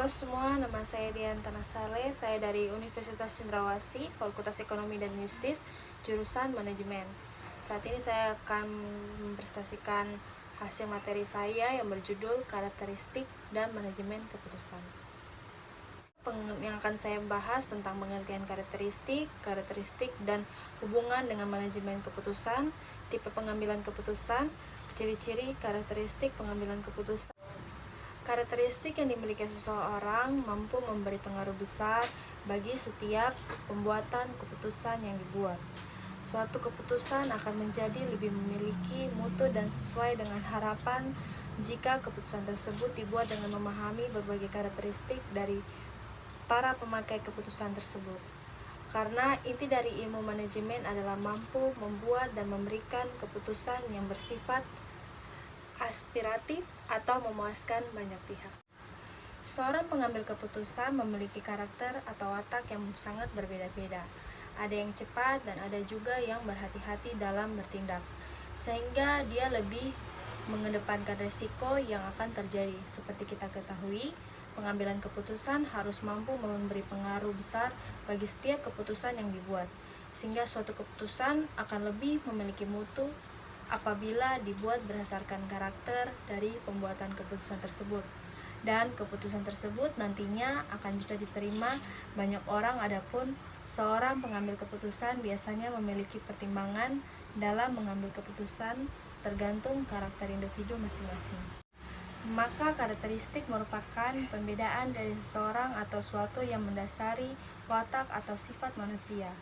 Halo semua, nama saya Diantana Saleh. Saya dari Universitas Cendrawasih, Fakultas Ekonomi dan Bisnis, jurusan Manajemen. Saat ini saya akan mempresentasikan hasil materi saya yang berjudul Karakteristik dan Manajemen Keputusan. Yang akan saya bahas tentang pengertian karakteristik dan hubungan dengan manajemen keputusan, tipe pengambilan keputusan, ciri-ciri karakteristik pengambilan keputusan. Karakteristik yang dimiliki seseorang mampu memberi pengaruh besar bagi setiap pembuatan keputusan yang dibuat. Suatu keputusan akan menjadi lebih memiliki mutu dan sesuai dengan harapan jika keputusan tersebut dibuat dengan memahami berbagai karakteristik dari para pemakai keputusan tersebut. Karena inti dari ilmu manajemen adalah mampu membuat dan memberikan keputusan yang bersifat aspiratif atau memuaskan banyak pihak. Seorang pengambil keputusan memiliki karakter atau watak yang sangat berbeda-beda. Ada yang cepat dan ada juga yang berhati-hati dalam bertindak, sehingga dia lebih mengedepankan resiko yang akan terjadi. Seperti kita ketahui, pengambilan keputusan harus mampu memberi pengaruh besar bagi setiap keputusan yang dibuat, sehingga suatu keputusan akan lebih memiliki mutu apabila dibuat berdasarkan karakter dari pembuatan keputusan tersebut, dan keputusan tersebut nantinya akan bisa diterima banyak orang. Adapun seorang pengambil keputusan biasanya memiliki pertimbangan dalam mengambil keputusan tergantung karakter individu masing-masing. Maka karakteristik merupakan pembedaan dari seseorang atau suatu yang mendasari watak atau sifat manusia.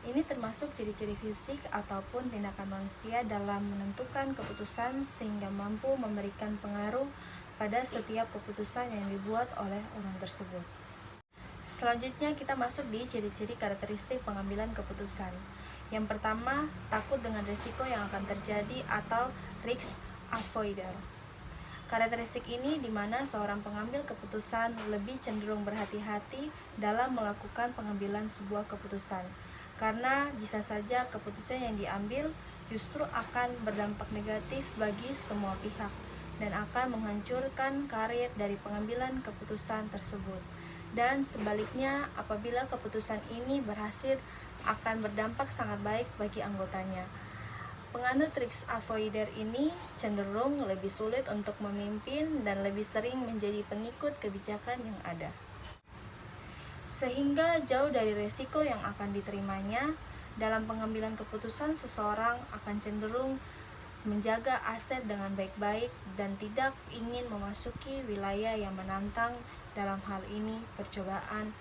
Ini termasuk ciri-ciri fisik ataupun tindakan manusia dalam menentukan keputusan sehingga mampu memberikan pengaruh pada setiap keputusan yang dibuat oleh orang tersebut. Selanjutnya kita masuk di ciri-ciri karakteristik pengambilan keputusan. Yang pertama, takut dengan risiko yang akan terjadi atau risk avoider. Karakteristik ini di mana seorang pengambil keputusan lebih cenderung berhati-hati dalam melakukan pengambilan sebuah keputusan, karena bisa saja keputusan yang diambil justru akan berdampak negatif bagi semua pihak dan akan menghancurkan karir dari pengambilan keputusan tersebut. Dan sebaliknya, apabila keputusan ini berhasil, akan berdampak sangat baik bagi anggotanya. Penganut risk avoider ini cenderung lebih sulit untuk memimpin dan lebih sering menjadi pengikut kebijakan yang ada, sehingga jauh dari resiko yang akan diterimanya. Dalam pengambilan keputusan, seseorang akan cenderung menjaga aset dengan baik-baik dan tidak ingin memasuki wilayah yang menantang, dalam hal ini percobaan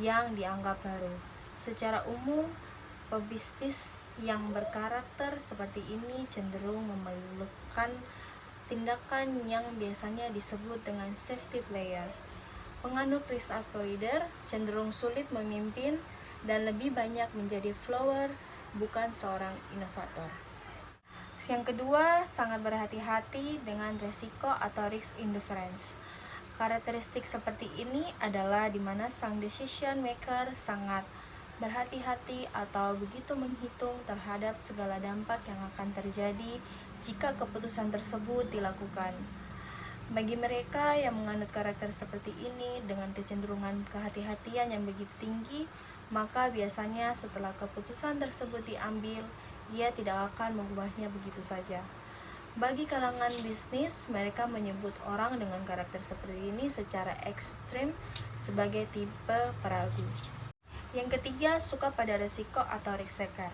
yang dianggap baru. Secara umum, pebisnis yang berkarakter seperti ini cenderung memerlukan tindakan yang biasanya disebut dengan safety player. Penganut risk avoider cenderung sulit memimpin dan lebih banyak menjadi follower, bukan seorang inovator. Yang kedua, sangat berhati-hati dengan resiko atau risk indifference. Karakteristik seperti ini adalah di mana sang decision maker sangat berhati-hati atau begitu menghitung terhadap segala dampak yang akan terjadi jika keputusan tersebut dilakukan. Bagi mereka yang menganut karakter seperti ini dengan kecenderungan kehati-hatian yang begitu tinggi, maka biasanya setelah keputusan tersebut diambil, ia tidak akan mengubahnya begitu saja. Bagi kalangan bisnis, mereka menyebut orang dengan karakter seperti ini secara ekstrim sebagai tipe peragu. Yang ketiga, suka pada risiko atau risk taker.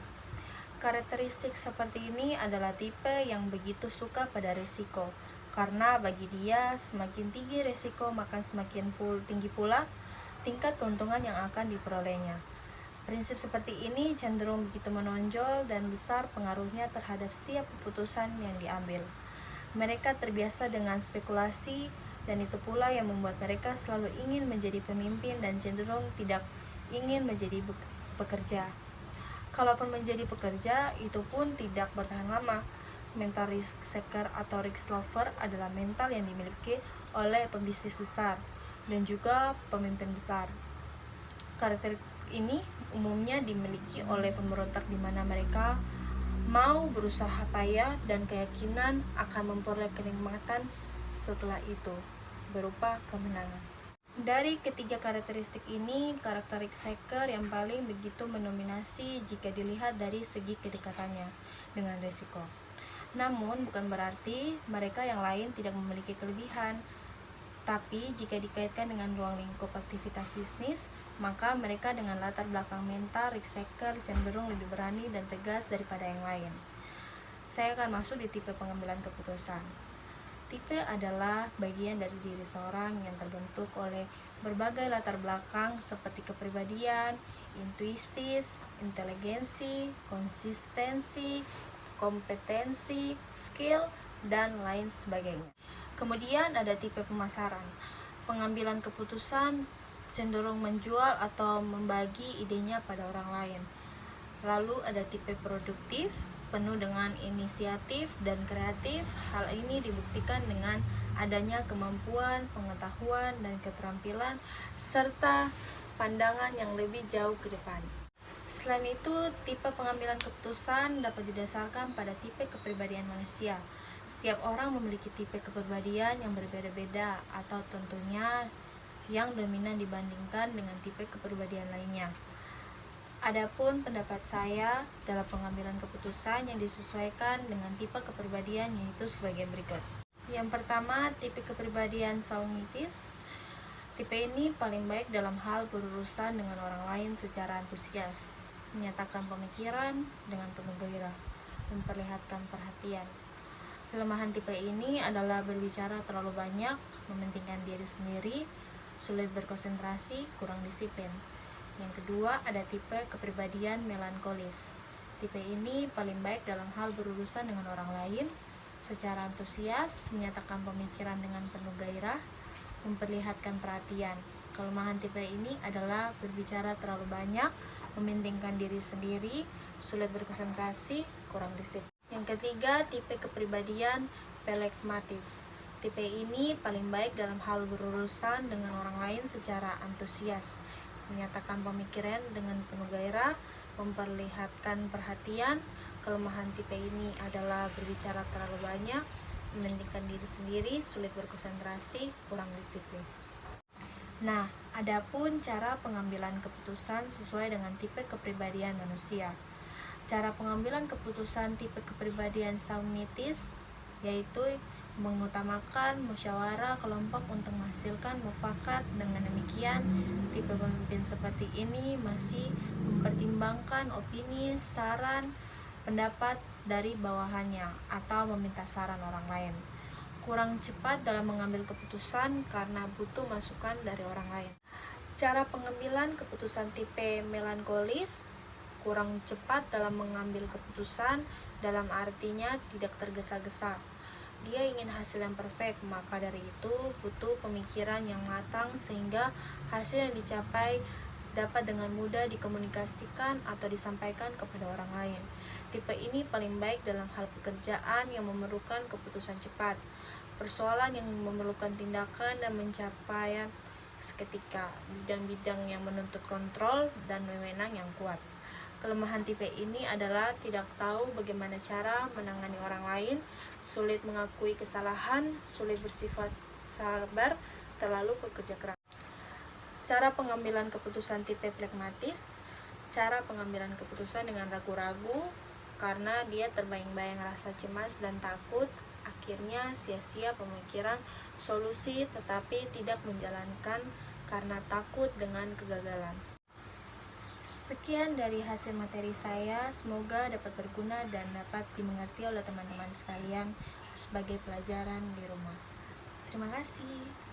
Karakteristik seperti ini adalah tipe yang begitu suka pada risiko, karena bagi dia semakin tinggi risiko maka semakin tinggi pula tingkat keuntungan yang akan diperolehnya. Prinsip seperti ini cenderung begitu menonjol dan besar pengaruhnya terhadap setiap keputusan yang diambil. Mereka terbiasa dengan spekulasi, dan itu pula yang membuat mereka selalu ingin menjadi pemimpin dan cenderung tidak ingin menjadi pekerja. Kalaupun menjadi pekerja, itu pun tidak bertahan lama. Mental risk taker atau risk lover adalah mental yang dimiliki oleh pembisnis besar dan juga pemimpin besar. Karakter ini umumnya dimiliki oleh pemberontak di mana mereka mau berusaha payah dan keyakinan akan memperoleh kenikmatan setelah itu berupa kemenangan. Dari ketiga karakteristik ini, karakter seeker yang paling begitu mendominasi jika dilihat dari segi kedekatannya dengan risiko. Namun, bukan berarti mereka yang lain tidak memiliki kelebihan. Tapi, jika dikaitkan dengan ruang lingkup aktivitas bisnis, maka mereka dengan latar belakang mental risk taker cenderung lebih berani dan tegas daripada yang lain. Saya akan masuk di tipe pengambilan keputusan. Tipe adalah bagian dari diri seorang yang terbentuk oleh berbagai latar belakang seperti kepribadian, intuitif, inteligensi, konsistensi, kompetensi, skill, dan lain sebagainya. Kemudian ada tipe pemasaran. Pengambilan keputusan cenderung menjual atau membagi idenya pada orang lain. Lalu ada tipe produktif, penuh dengan inisiatif dan kreatif. Hal ini dibuktikan dengan adanya kemampuan, pengetahuan, dan keterampilan serta pandangan yang lebih jauh ke depan. Selain itu, tipe pengambilan keputusan dapat didasarkan pada tipe kepribadian manusia. Setiap orang memiliki tipe kepribadian yang berbeda-beda atau tentunya yang dominan dibandingkan dengan tipe kepribadian lainnya. Adapun pendapat saya dalam pengambilan keputusan yang disesuaikan dengan tipe kepribadian yaitu sebagai berikut. Yang pertama, tipe kepribadian saumitis. Tipe ini paling baik dalam hal berurusan dengan orang lain secara antusias, menyatakan pemikiran dengan penuh gairah, memperlihatkan perhatian. Kelemahan tipe ini adalah berbicara terlalu banyak, mementingkan diri sendiri, sulit berkonsentrasi, kurang disiplin. Yang kedua, ada tipe kepribadian melankolis. Tipe ini paling baik dalam hal berurusan dengan orang lain, secara antusias, menyatakan pemikiran dengan penuh gairah, memperlihatkan perhatian. Kelemahan tipe ini adalah berbicara terlalu banyak, mementingkan diri sendiri, sulit berkonsentrasi, kurang disiplin. Yang ketiga, tipe kepribadian phlegmatis. Tipe ini paling baik dalam hal berurusan dengan orang lain secara antusias, menyatakan pemikiran dengan penuh gairah, memperlihatkan perhatian. Kelemahan tipe ini adalah berbicara terlalu banyak, mementingkan diri sendiri, sulit berkonsentrasi, kurang disiplin. Nah, adapun cara pengambilan keputusan sesuai dengan tipe kepribadian manusia. Cara pengambilan keputusan tipe kepribadian saumitis yaitu mengutamakan musyawarah kelompok untuk menghasilkan mufakat. Dengan demikian, tipe pemimpin seperti ini masih mempertimbangkan opini, saran, pendapat dari bawahannya atau meminta saran orang lain. Kurang cepat dalam mengambil keputusan karena butuh masukan dari orang lain. Cara pengambilan keputusan tipe melankolis kurang cepat dalam mengambil keputusan, dalam artinya tidak tergesa-gesa. Dia ingin hasil yang perfect, maka dari itu butuh pemikiran yang matang sehingga hasil yang dicapai dapat dengan mudah dikomunikasikan atau disampaikan kepada orang lain. Tipe ini paling baik dalam hal pekerjaan yang memerlukan keputusan cepat, persoalan yang memerlukan tindakan dan pencapaian seketika, bidang-bidang yang menuntut kontrol dan wewenang yang kuat. Kelemahan tipe ini adalah tidak tahu bagaimana cara menangani orang lain, sulit mengakui kesalahan, sulit bersifat sabar, terlalu bekerja keras. Cara pengambilan keputusan tipe phlegmatis. Cara pengambilan keputusan dengan ragu-ragu karena dia terbayang-bayang rasa cemas dan takut, akhirnya sia-sia pemikiran solusi tetapi tidak menjalankan karena takut dengan kegagalan. Sekian dari hasil materi saya, semoga dapat berguna dan dapat dimengerti oleh teman-teman sekalian sebagai pelajaran di rumah. Terima kasih.